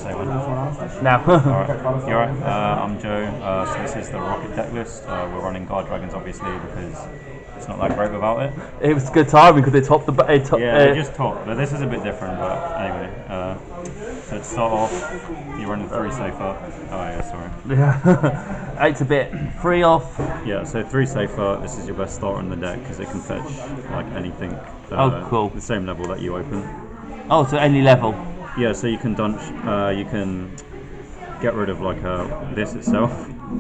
say one. Now. Alright, you're right. I'm Joe. So this is the Rocket deck list. We're running Guard Dragons obviously because it's not that great without it. It was good timing because they topped the. They just top, but this is a bit different. But anyway, so to start off, you're running 3 safer. Oh yeah, sorry. Yeah, 8's a bit. 3 off. Yeah, so 3 safer. This is your best start on the deck because it can fetch like anything. Cool. The same level that you open. Oh, so any level. Yeah, so you can dunch. You can get rid of like this itself.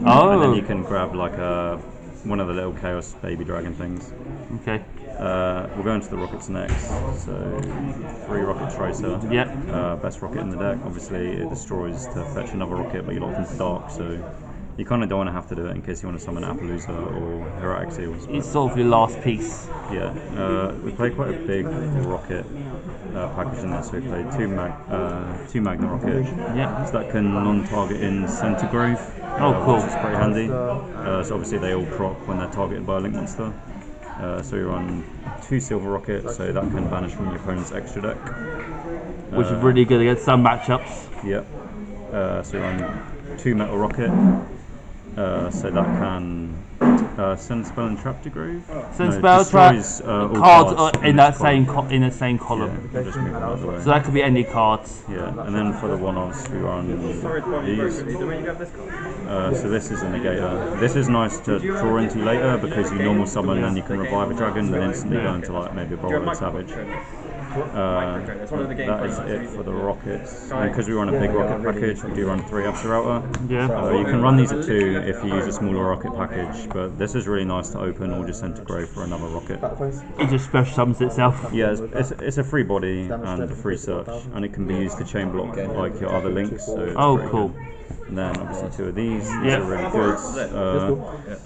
Oh. And then you can grab like one of the little Chaos baby dragon things. Okay. We'll go into the rockets next. So 3 rocket tracer. Yep. Best rocket in the deck. Obviously, it destroys to fetch another rocket, but you're locked into dark, so you kind of don't want to have to do it in case you want to summon Appaloosa or Heroic Seals. It's sort of your last piece. Yeah. We play quite a big rocket package in there, so we played 2 Magna rocket. Yeah. So that can non-target in Centigrove. Cool. Which is pretty handy. So obviously they all proc when they're targeted by a link monster. So you run 2 silver rockets, so that can banish from your opponent's extra deck. Which is really good against some matchups. Yep. So you run 2 metal rocket. So that can send spell and trap to Grove. Send spell trap. All Cards in that column. same column. Yeah, just move them out of the way. So that could be any cards. Yeah, and then for the one-offs we run these. So this is a negator. This is nice to draw into later because you normal summon and you can revive a dragon and instantly go into like maybe a Borrowed Savage. That is it for the rockets. And because we run a big rocket package, we do run 3 Absol Router. Yeah. You can run these at 2 if you use a smaller rocket package, but this is really nice to open or just send to Grove for another rocket. It just special summons itself. Yeah, it's a free body and a free search, and it can be used to chain block like your other links. So it's Cool. Good. And then obviously 2 of these are really good.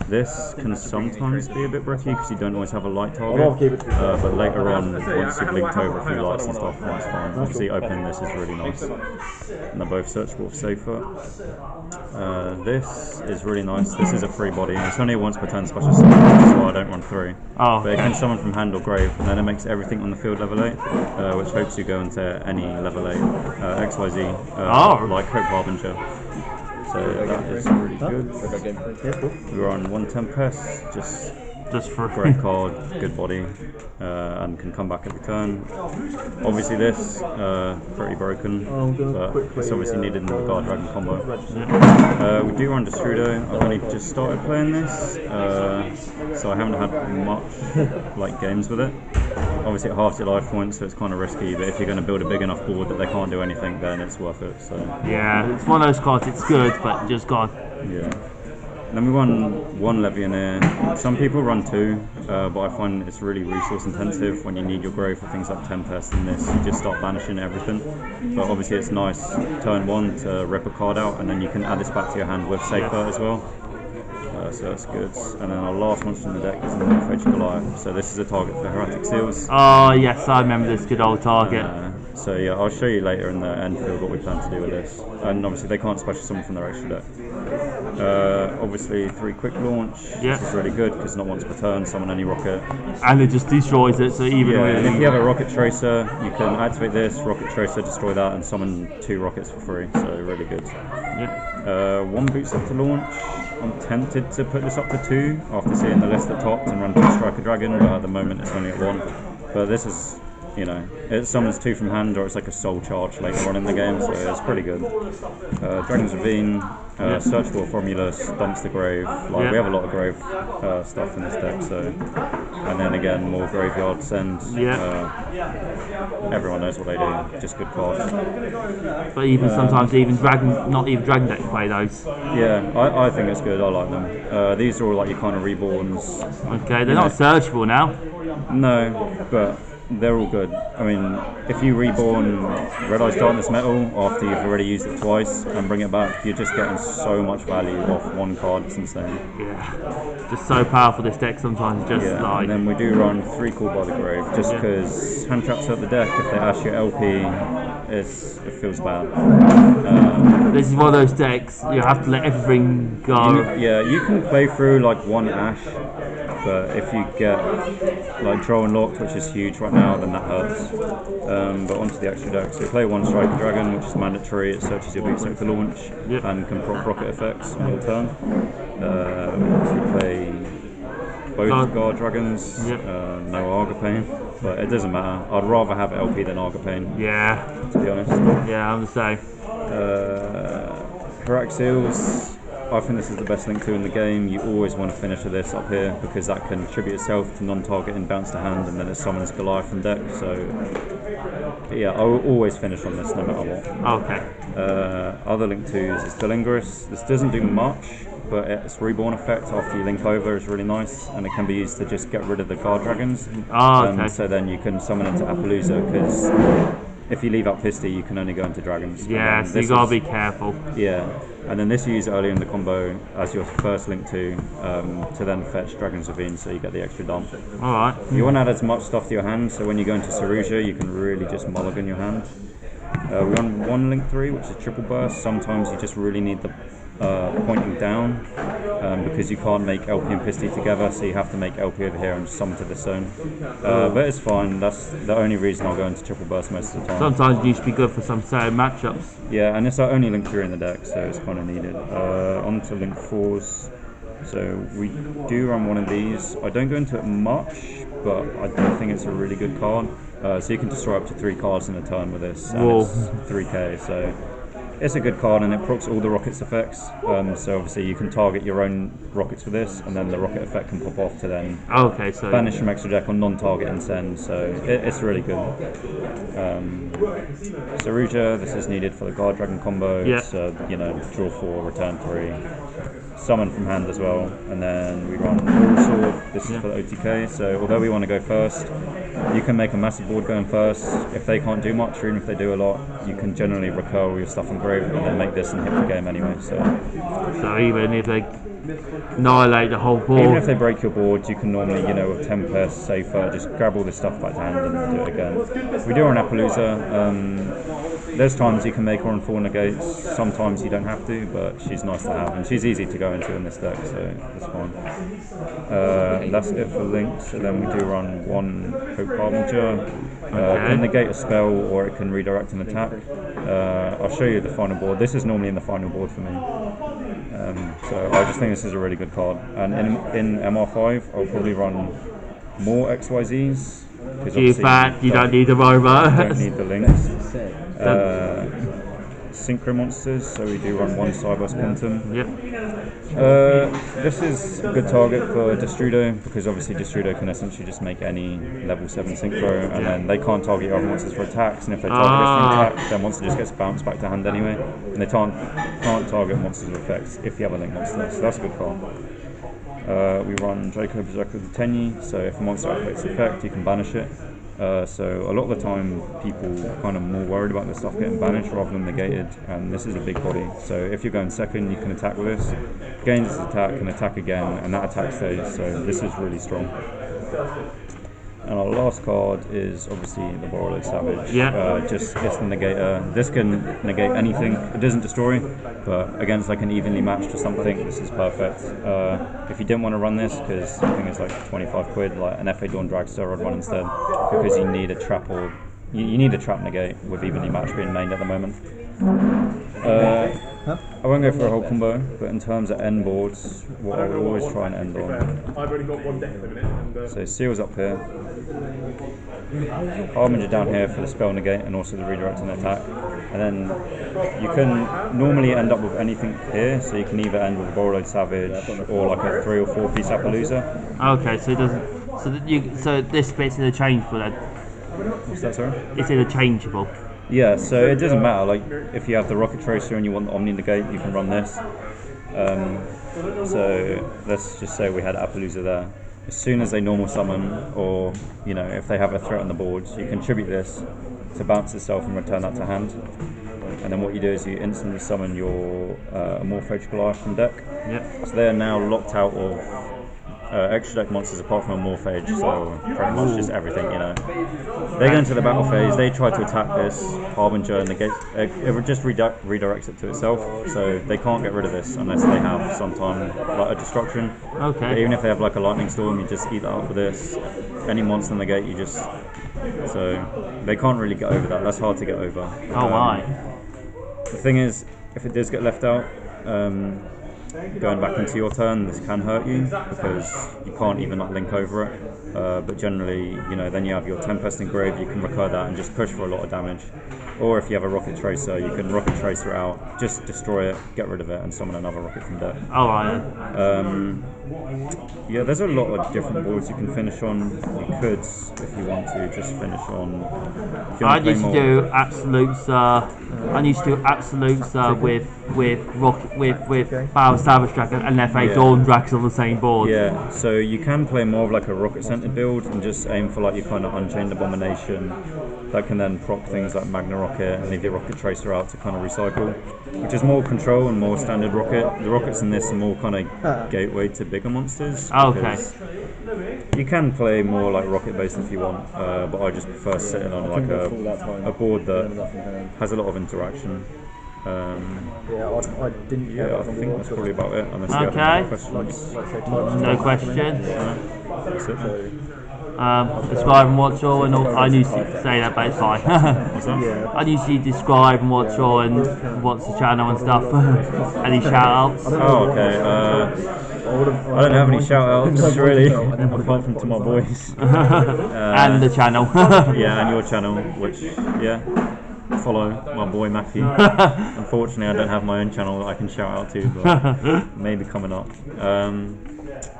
This can sometimes be a bit bricky because you don't always have a light target, but later on, once you've linked over a few lights and stuff, that's fine. Obviously opening this is really nice. And they're both searchable for safer. This is really nice. This is a free body. It's only a once per turn special summon, so I don't run 3. Oh. But it can summon from hand or grave, and then it makes everything on the field level 8, which hopes you go into any level 8 XYZ, like Hope Harbinger. So that is really good. We run 1 Tempest, just for a great card, good body, and can come back every turn. Obviously this, pretty broken, but it's obviously needed in the Guard Dragon combo. We do run Destrudo. I've only just started playing this, so I haven't had much games with it. Obviously it halves your life points, so it's kind of risky, but if you're going to build a big enough board that they can't do anything, then it's worth it. So yeah, it's one of those cards, it's good, but just God. Yeah. Then we run 1 Legionnaire. Some people run 2, but I find it's really resource intensive when you need your Grove for things like Tempest and this. You just start banishing everything. But obviously it's nice turn 1 to rip a card out, and then you can add this back to your hand with Safer as well. So that's good. And then our last monster in the deck is the Morphage Goliath. So this is a target for Heretic Seals. Oh yes, I remember this good old target. So yeah, I'll show you later in the end field what we plan to do with this. And obviously they can't special summon from their extra deck. Obviously 3 quick launch. This is really good because not once per turn, summon any rocket. And it just destroys it, so even and if you have a rocket tracer, you can activate this, rocket tracer, destroy that, and summon 2 rockets for free. So really good. 1 boots up to launch. I'm tempted to put this up to 2 after seeing the list at top and run 2 Striker Dragon, but at the moment it's only at 1. But this is, it summons 2 from hand, or it's like a soul charge later on in the game, so it's pretty good. Dragon's Ravine, searchable Formulus, dumps the Grave. We have a lot of Grave stuff in this deck, so. And then again, more Graveyard Send. Everyone knows what they do, just good cards. But even sometimes, not even Dragon decks play those. Yeah, I think it's good, I like them. These are all like your kind of reborns. Okay, they're not searchable now. No, but they're all good. I mean, if you reborn Red Eyes Darkness Metal after you've already used it twice and bring it back, you're just getting so much value off 1 card, it's insane. Yeah, just so powerful this deck sometimes, and then we do run 3 Call by the Grave, just because hand traps at the deck, if they ash your LP, it feels bad. This is one of those decks, you have to let everything go. You can play through 1 ash, but if you get like draw and locked, which is huge right now, then that hurts. But onto the extra deck. So you play one Striker Dragon, which is mandatory. It searches your big set for launch and can proc rocket effects on your turn. So you play both Guard Dragons, no Argopane, but it doesn't matter. I'd rather have LP than Argopane. Yeah. To be honest. Yeah, I'm the same. Haraxils, I think this is the best Link 2 in the game. You always want to finish with this up here because that can tribute itself to non-targeting bounce to hand, and then it summons Goliath from deck. So yeah, I will always finish on this no matter what. Okay. Other Link 2s is Delingris. This doesn't do much, but its reborn effect after you link over is really nice, and it can be used to just get rid of the Guard Dragons. Okay. So then you can summon into Appaloosa, because if you leave out Pisty, you can only go into Dragons. Yeah, so you gotta be careful. Yeah, and then this you use early in the combo as your first Link 2 to then fetch Dragon's Ravine, so you get the extra dump. Alright. You want to add as much stuff to your hand, so when you go into Saruja, you can really just mulligan your hand. We run one Link 3, which is Triple Burst. Sometimes you just really need the pointing down because you can't make LP and Pisty together, so you have to make LP over here and just summon to the zone. But it's fine, that's the only reason I'll go into Triple Burst most of the time. Sometimes it used to be good for some certain matchups. Yeah, and it's our only Link 3 in the deck, so it's kind of needed. On to Link 4s. So we do run one of these. I don't go into it much, but I do think it's a really good card. So you can destroy up to 3 cards in a turn with this, and it's 3k, so it's a good card, and it procs all the rockets effects. So obviously you can target your own rockets with this, and then the rocket effect can pop off to then so banish from extra deck on non-target and send. So it's really good. Saruja, this is needed for the Guard Dragon combo. It's draw 4, return 3. Summon from hand as well, and then we run Oral Sword. This is for the OTK, so although we want to go first, you can make a massive board going first. If they can't do much, or even if they do a lot, you can generally recur all your stuff engraved and then make this and hit the game anyway. So even if they annihilate the whole board, even if they break your board, you can normally, with Tempest, Safer, just grab all this stuff back to hand and do it again. We do run Appaloosa. There's times you can make her on 4 negates, sometimes you don't have to, but she's nice to have, and she's easy to go into in this deck, so that's fine. That's it for links, so then we do run one Hope Harbinger. It can negate a spell, or it can redirect an attack. I'll show you the final board. This is normally in the final board for me. So I just think this is a really good card. And in MR5, I'll probably run more XYZs. You don't need the robot. You don't need the links. Synchro monsters, so we do run one Cyber Quantum. This is a good target for Destrudo, because obviously Destrudo can essentially just make any level 7 synchro, and then they can't target your other monsters for attacks, and if they target this for attack, their monster just gets bounced back to hand anyway, and they can't target monsters with effects if you have a link monster, so that's a good card. We run Draco Berserker with Tenyi, so if a monster activates the effect, you can banish it. So a lot of the time people are kind of more worried about the stuff getting banished rather than negated, and this is a big body, so if you're going second you can attack with this, gain this attack and attack again, and that attack stays, so this is really strong. And our last card is obviously the Borreload Savage. Just it's the negator. This can negate anything. It doesn't destroy, but against like an evenly matched or something, this is perfect. If you didn't want to run this, because I think it's like 25 quid, like an FA Dawn Dragster, I'd run instead, because you need a trap, or you need a trap negate with evenly matched being mained at the moment. I won't go for a whole combo, but in terms of end boards, what I will always try and end on. I've only got one deck at the minute. So Seal's up here, Harbinger down here for the spell negate and also the redirect and attack, and then you can normally end up with anything here, so you can either end with a Borreload Savage or like a 3 or 4 piece Appaloosa. Okay, so it doesn't. So this bit's interchangeable then. What's that, sorry? It's interchangeable. Yeah, so it doesn't matter, like if you have the Rocket Tracer and you want the Omni Negate, you can run this. So let's just say we had Appaloosa there. As soon as they normal summon, or if they have a threat on the board, you can tribute this to bounce itself and return that to hand. And then what you do is you instantly summon your Amorphage Goliath from deck. So they are now locked out of extra deck monsters apart from a Morphage, so pretty much just everything, you know. They go into the battle phase, they try to attack this Harbinger and it just redirects it to itself, so they can't get rid of this unless they have sometime like a destruction. Okay. But even if they have like a lightning storm, you just eat that up with this. Any monster in the gate, you just... So they can't really get over that, that's hard to get over. Oh, right. The thing is, if it does get left out, going back into your turn, this can hurt you because you can't even like link over it. But generally, you know, then you have your Tempest Engrave, you can recur that and just push for a lot of damage. Or if you have a Rocket Tracer, you can Rocket Tracer it out, just destroy it, get rid of it, and summon another rocket from deck. Oh, right. Yeah, there's a lot of different boards you can finish on. You could, if you want to, just finish on. If you I want to used to play do more, absolutes. I used to do absolutes with Battle Savage Dragon and FA Yeah. Dawn Dragons on the same board. yeah, so you can play more of like a rocket centered build and just aim for like your kind of Unchained Abomination that can then proc things like Magna Rocket and leave your Rocket Tracer out to kind of recycle, which is more control and more standard rocket. The rockets in this are more kind of gateway to bigger monsters. Okay. because You can play more like rocket based if you want, but I just prefer sitting on like a board that has a lot of interaction. I didn't. Yeah, I think that's probably about it. Unless you have Okay. any questions. No question. That's it. Describe and watch all, and all. I usually say that, but it's fine. What's that? I usually describe and watch all and watch the channel and stuff. Any shout outs? Oh, okay. I don't have any shout outs really, apart from to my boys. And the channel. Yeah, and your channel, which, yeah, follow my boy Matthew. Unfortunately, I don't have my own channel that I can shout out to, but maybe coming up.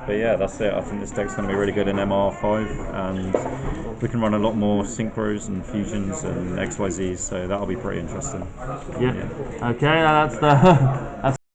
But yeah, that's it. I think this deck's going to be really good in MR5, and we can run a lot more synchros and fusions and XYZs, so that'll be pretty interesting. Yeah. Okay, that's